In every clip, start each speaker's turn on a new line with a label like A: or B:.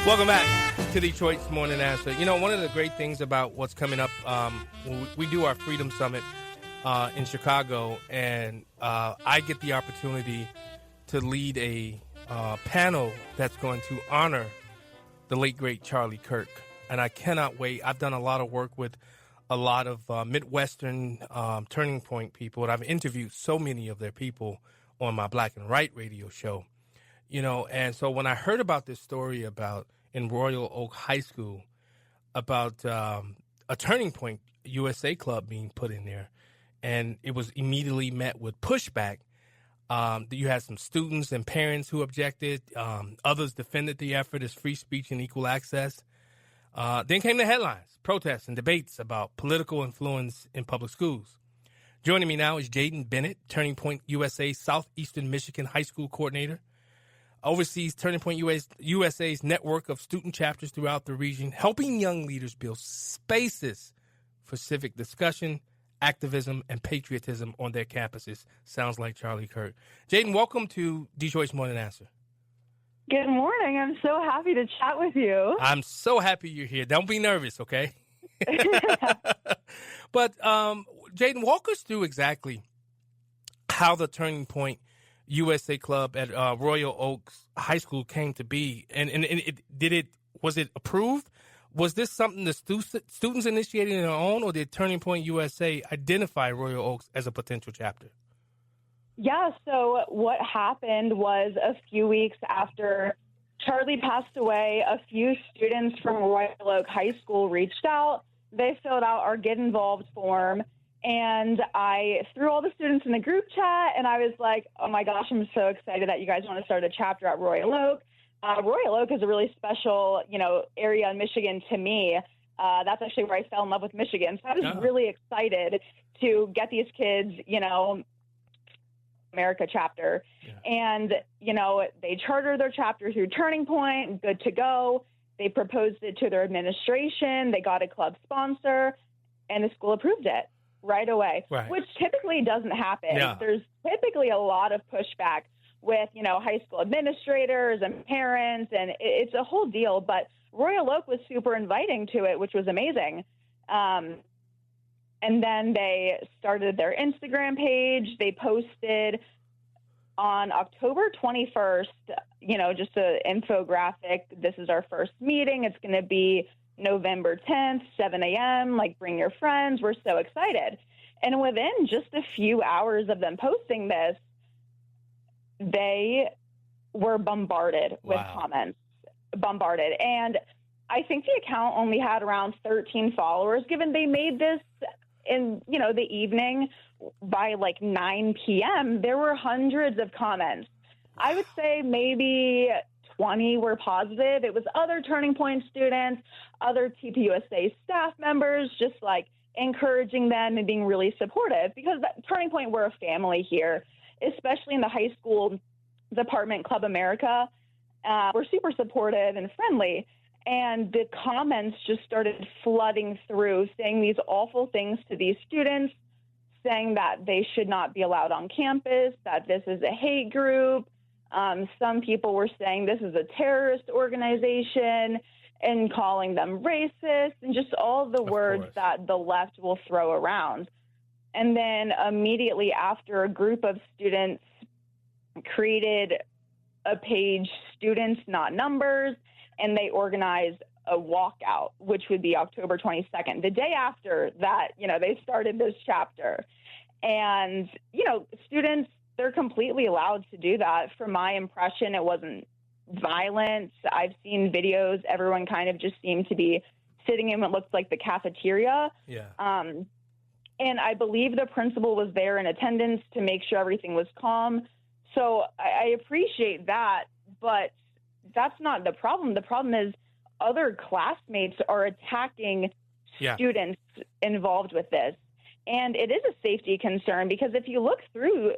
A: Welcome back to Detroit's Morning Answer. You know, one of the great things about what's coming up, we do our Freedom Summit in Chicago, and I get the opportunity to lead a panel that's going to honor the late, great Charlie Kirk. And I cannot wait. I've done a lot of work with a lot of Midwestern Turning Point people, and I've interviewed so many of their people on my Black and Right radio show. You know, and so when I heard about this story about in Royal Oak High School about a Turning Point USA club being put in there, and it was immediately met with pushback. You had some students and parents who objected. Others defended the effort as free speech and equal access. Then came the headlines, protests, and debates about political influence in public schools. Joining me now is Jaden Bennett, Turning Point USA Southeastern Michigan High School Coordinator. Oversees Turning Point USA's network of student chapters throughout the region, helping young leaders build spaces for civic discussion, activism, and patriotism on their campuses. Sounds like Charlie Kirk. Jaden, welcome to Detroit's Morning Answer.
B: Good morning. I'm so happy to chat with you.
A: I'm so happy you're here. Don't be nervous, okay? But, Jaden, walk us through exactly how the Turning Point USA Club at Royal Oaks High School came to be, and was it approved? Was this something the students initiated on their own, or did Turning Point USA identify Royal Oaks as a potential chapter?
B: Yeah, so what happened was a few weeks after Charlie passed away, a few students from Royal Oak High School reached out. They filled out our Get Involved form, and I threw all the students in the group chat, and I was like, oh my gosh, I'm so excited that you guys want to start a chapter at Royal Oak. Royal Oak is a really special, area in Michigan to me. That's actually where I fell in love with Michigan. So I was really excited to get these kids, America chapter. Yeah. And, they chartered their chapter through Turning Point, good to go. They proposed it to their administration. They got a club sponsor, and the school approved it right away, which typically doesn't happen. Yeah. There's typically a lot of pushback with, high school administrators and parents, and it's a whole deal. But Royal Oak was super inviting to it, which was amazing. And then they started their Instagram page. They posted on October 21st, just an infographic. This is our first meeting. It's going to be November 10th, 7 a.m. Bring your friends. We're so excited. And within just a few hours of them posting this, they were bombarded with comments. And I think the account only had around 13 followers, given they made this in, the evening. By 9 p.m., there were hundreds of comments. I would say maybe 20 were positive. It was other Turning Point students, other TPUSA staff members, just encouraging them and being really supportive, because at Turning Point, we're a family here, especially in the high school department, Club America. We're super supportive and friendly. And the comments just started flooding through, saying these awful things to these students, saying that they should not be allowed on campus, that this is a hate group. Some people were saying this is a terrorist organization and calling them racist, and just all the words that the left will throw around. And then immediately after, a group of students created a page, Students Not Numbers, and they organized a walkout, which would be October 22nd, the day after that, they started this chapter. And, students, they're completely allowed to do that. From my impression, it wasn't violent. I've seen videos. Everyone kind of just seemed to be sitting in what looked like the cafeteria. Yeah. And I believe the principal was there in attendance to make sure everything was calm. So I appreciate that, but that's not the problem. The problem is other classmates are attacking students involved with this. And it is a safety concern, because if you look through,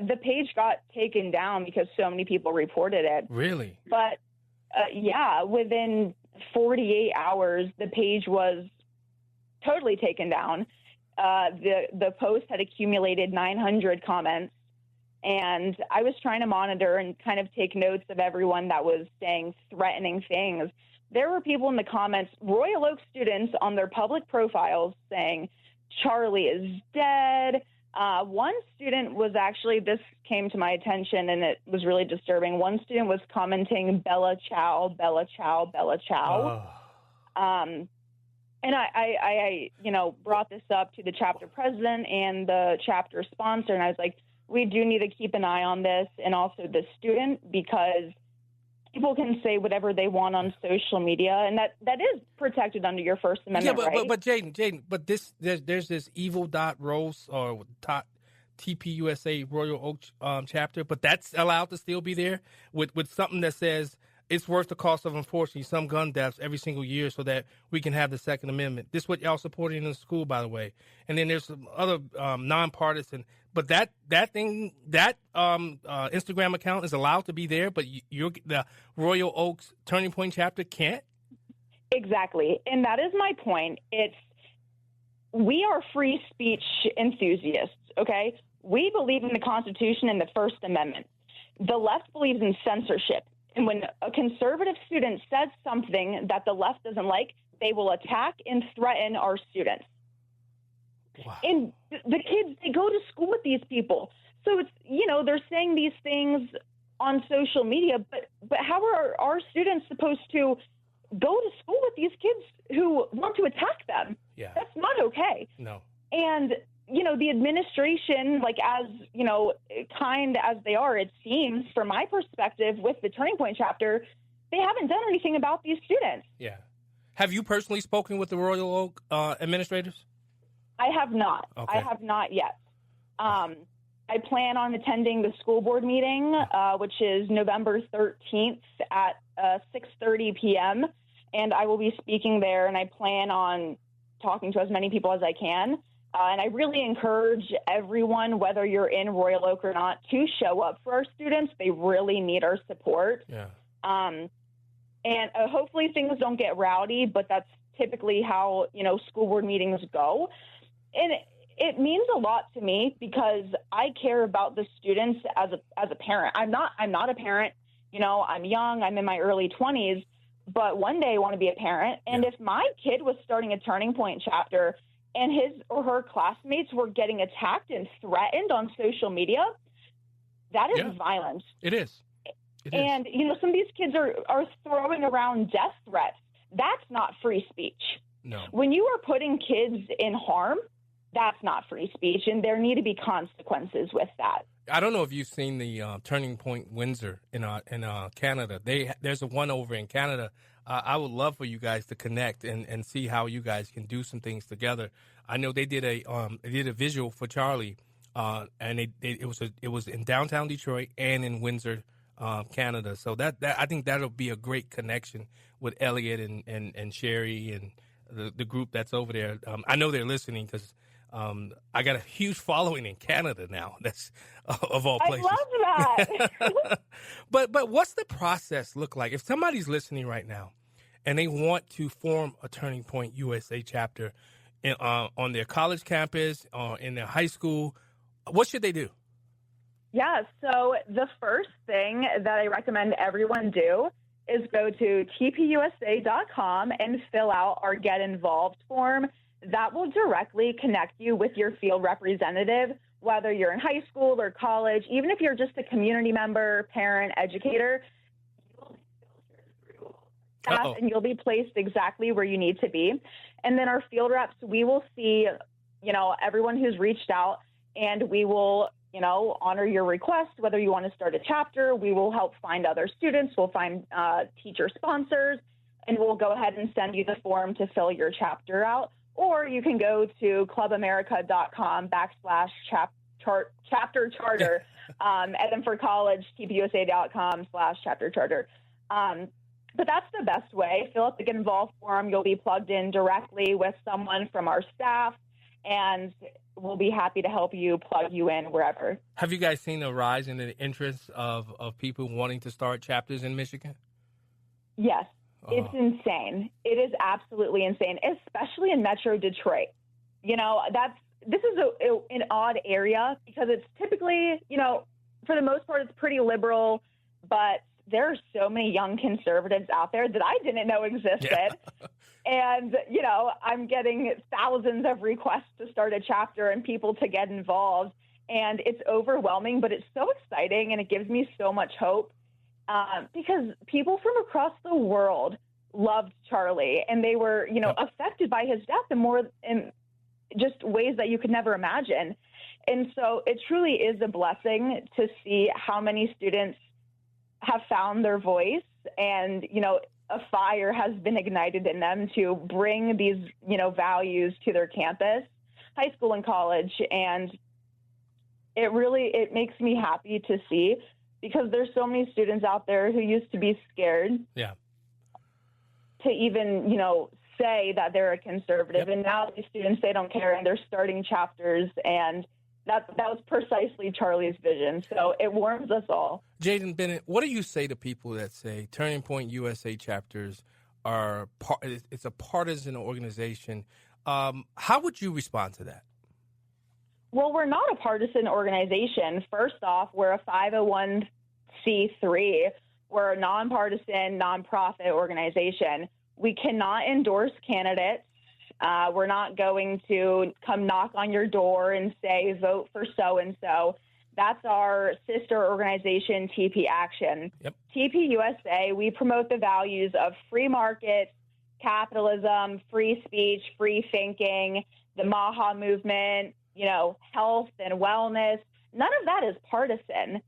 B: the page got taken down because so many people reported it.
A: Really?
B: But, within 48 hours, the page was totally taken down. The post had accumulated 900 comments. And I was trying to monitor and kind of take notes of everyone that was saying threatening things. There were people in the comments, Royal Oak students on their public profiles saying, Charlie is dead. One student was actually, this came to my attention and it was really disturbing. One student was commenting, Bella Ciao, Bella Ciao, Bella Ciao. And I brought this up to the chapter president and the chapter sponsor. And I was like, we do need to keep an eye on this, and also the student, because people can say whatever they want on social media, and that is protected under your First Amendment, right?
A: But Jaden, but there's this evil.rose or TPUSA Royal Oak chapter, but that's allowed to still be there with something that says it's worth the cost of, unfortunately, some gun deaths every single year so that we can have the Second Amendment. This is what y'all supporting in the school, by the way. And then there's some other nonpartisan. But that Instagram account is allowed to be there, but the Royal Oaks Turning Point chapter can't?
B: Exactly. And that is my point. We are free speech enthusiasts, okay? We believe in the Constitution and the First Amendment. The left believes in censorship. And when a conservative student says something that the left doesn't like, they will attack and threaten our students. Wow. And the kids, they go to school with these people. So it's, they're saying these things on social media, but how are our students supposed to go to school with these kids who want to attack them?
A: Yeah.
B: That's not okay.
A: No.
B: And the administration, as, kind as they are, it seems, from my perspective, with the Turning Point chapter, they haven't done anything about these students.
A: Yeah. Have you personally spoken with the Royal Oak administrators?
B: I have not.
A: Okay.
B: I have not yet. I plan on attending the school board meeting, which is November 13th at 6:30 p.m., and I will be speaking there, and I plan on talking to as many people as I can. And I really encourage everyone, whether you're in Royal Oak or not, to show up for our students. They really need our support.
A: Yeah.
B: And hopefully things don't get rowdy, but that's typically how, school board meetings go. And it means a lot to me because I care about the students as a parent. I'm not a parent. I'm young. I'm in my early 20s, but one day I want to be a parent. And if my kid was starting a Turning Point chapter and his or her classmates were getting attacked and threatened on social media, that is violence.
A: It is.
B: And, some of these kids are throwing around death threats. That's not free speech.
A: No.
B: When you are putting kids in harm, that's not free speech, and there need to be consequences with that.
A: I don't know if you've seen the Turning Point Windsor in Canada. There's a one over in Canada. I would love for you guys to connect and see how you guys can do some things together. I know they did a visual for Charlie, and it was in downtown Detroit and in Windsor, Canada. So that I think that'll be a great connection with Elliot and Sherry and the group that's over there. I know they're listening because I got a huge following in Canada now. That's of all places.
B: I love that.
A: But what's the process look like? If somebody's listening right now and they want to form a Turning Point USA chapter on their college campus or in their high school, what should they do?
B: Yeah, so the first thing that I recommend everyone do is go to tpusa.com and fill out our Get Involved form. That will directly connect you with your field representative, whether you're in high school or college, even if you're just a community member, parent, educator, and you'll be placed exactly where you need to be. And then our field reps, we will see, everyone who's reached out, and we will, honor your request, whether you want to start a chapter. We will help find other students. We'll find teacher sponsors, and we'll go ahead and send you the form to fill your chapter out. Or you can go to clubamerica.com/chapter charter, and then for college, tpusa.com/chapter charter. But that's the best way. Fill out the Get Involved form. You'll be plugged in directly with someone from our staff, and we'll be happy to help you plug you in wherever.
A: Have you guys seen a rise in the interest of people wanting to start chapters in Michigan?
B: Yes. It's insane. It is absolutely insane, especially in Metro Detroit. This is an odd area because it's typically, for the most part, it's pretty liberal, but there are so many young conservatives out there that I didn't know existed.
A: Yeah.
B: And, I'm getting thousands of requests to start a chapter and people to get involved. And it's overwhelming, but it's so exciting and it gives me so much hope because people from across the world loved Charlie and they were, affected by his death in just ways that you could never imagine. And so it truly is a blessing to see how many students have found their voice and, a fire has been ignited in them to bring these, values to their campus, high school and college. And it makes me happy to see because there's so many students out there who used to be scared to even, say that they're a conservative. And now these students, they don't care and they're starting chapters, and that was precisely Charlie's vision. So it warms us all.
A: Jaden Bennett, what do you say to people that say Turning Point USA chapters it's a partisan organization? How would you respond to that?
B: Well, we're not a partisan organization. First off, we're a 501c3. We're a nonpartisan, nonprofit organization. We cannot endorse candidates. We're not going to come knock on your door and say, vote for so-and-so. That's our sister organization, TP Action. Yep. TP USA, we promote the values of free markets, capitalism, free speech, free thinking, the MAHA movement, health and wellness. None of that is partisan.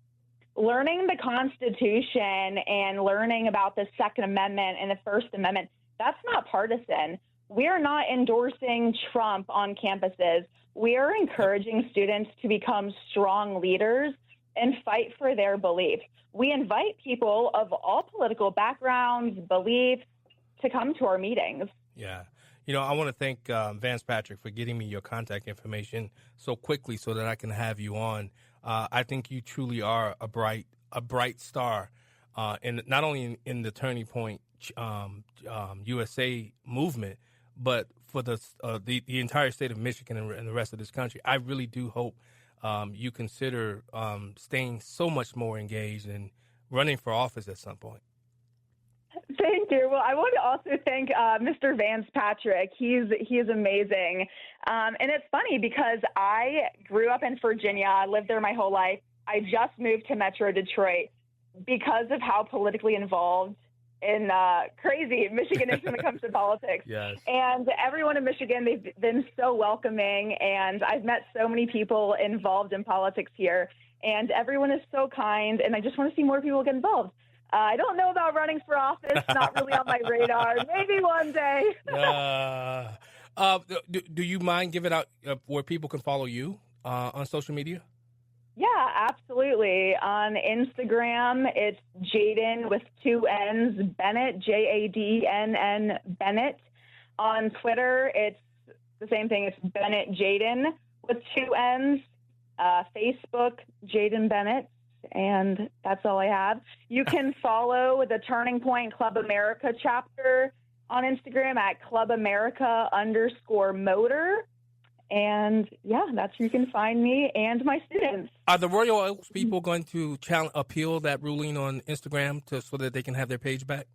B: Learning the Constitution and learning about the Second Amendment and the First Amendment, that's not partisan. We are not endorsing Trump on campuses. We are encouraging students to become strong leaders and fight for their beliefs. We invite people of all political backgrounds, beliefs, to come to our meetings.
A: Yeah. I want to thank Vance Patrick for getting me your contact information so quickly so that I can have you on. I think you truly are a bright star, and not only in the Turning Point USA movement, but for the entire state of Michigan and the rest of this country. I really do hope you consider staying so much more engaged and running for office at some point.
B: Thank you. Well, I want to also thank Mr. Vance Patrick. He is amazing. And it's funny because I grew up in Virginia. I lived there my whole life. I just moved to Metro Detroit because of how politically involved and crazy Michigan is when it comes to politics.
A: Yes.
B: And everyone in Michigan, they've been so welcoming. And I've met so many people involved in politics here. And everyone is so kind. And I just want to see more people get involved. I don't know about running for office. Not really on my radar. Maybe one day.
A: Do you mind giving out where people can follow you on social media?
B: Yeah, absolutely. On Instagram, it's Jaden with 2 N's, Bennett, Jadnn Bennett. On Twitter, it's the same thing. It's Bennett Jaden with 2 N's. Facebook, Jaden Bennett. And that's all I have. You can follow the Turning Point Club America chapter on Instagram at clubamerica_motor. And yeah, that's where you can find me and my students.
A: Are the Royal Oaks people going to appeal that ruling on Instagram so that they can have their page back?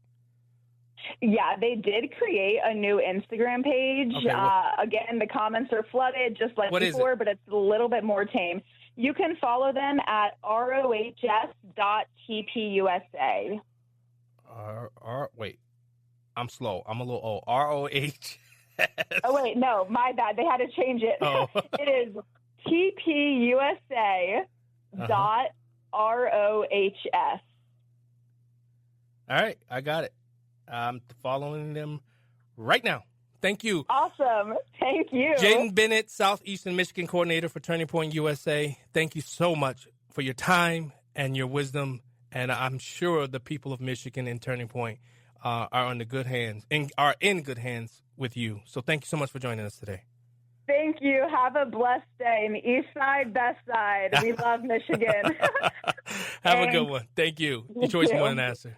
B: Yeah, they did create a new Instagram page.
A: Okay,
B: again, the comments are flooded just like before, but it's a little bit more tame. You can follow them at rohs.tpusa.
A: Wait, I'm slow. I'm a little old. ROH.
B: Oh, wait, no, my bad. They had to change it.
A: Oh.
B: It is tpusa.rohs.
A: All right, I got it. I'm following them right now. Thank you.
B: Awesome. Thank you.
A: Jaden Bennett, Southeastern Michigan Coordinator for Turning Point USA. Thank you so much for your time and your wisdom. And I'm sure the people of Michigan and Turning Point are in good hands with you. So thank you so much for joining us today.
B: Thank you. Have a blessed day. In the East Side, Best Side. We love Michigan.
A: Have a good one. Thank you. Detroit's Morning Answer.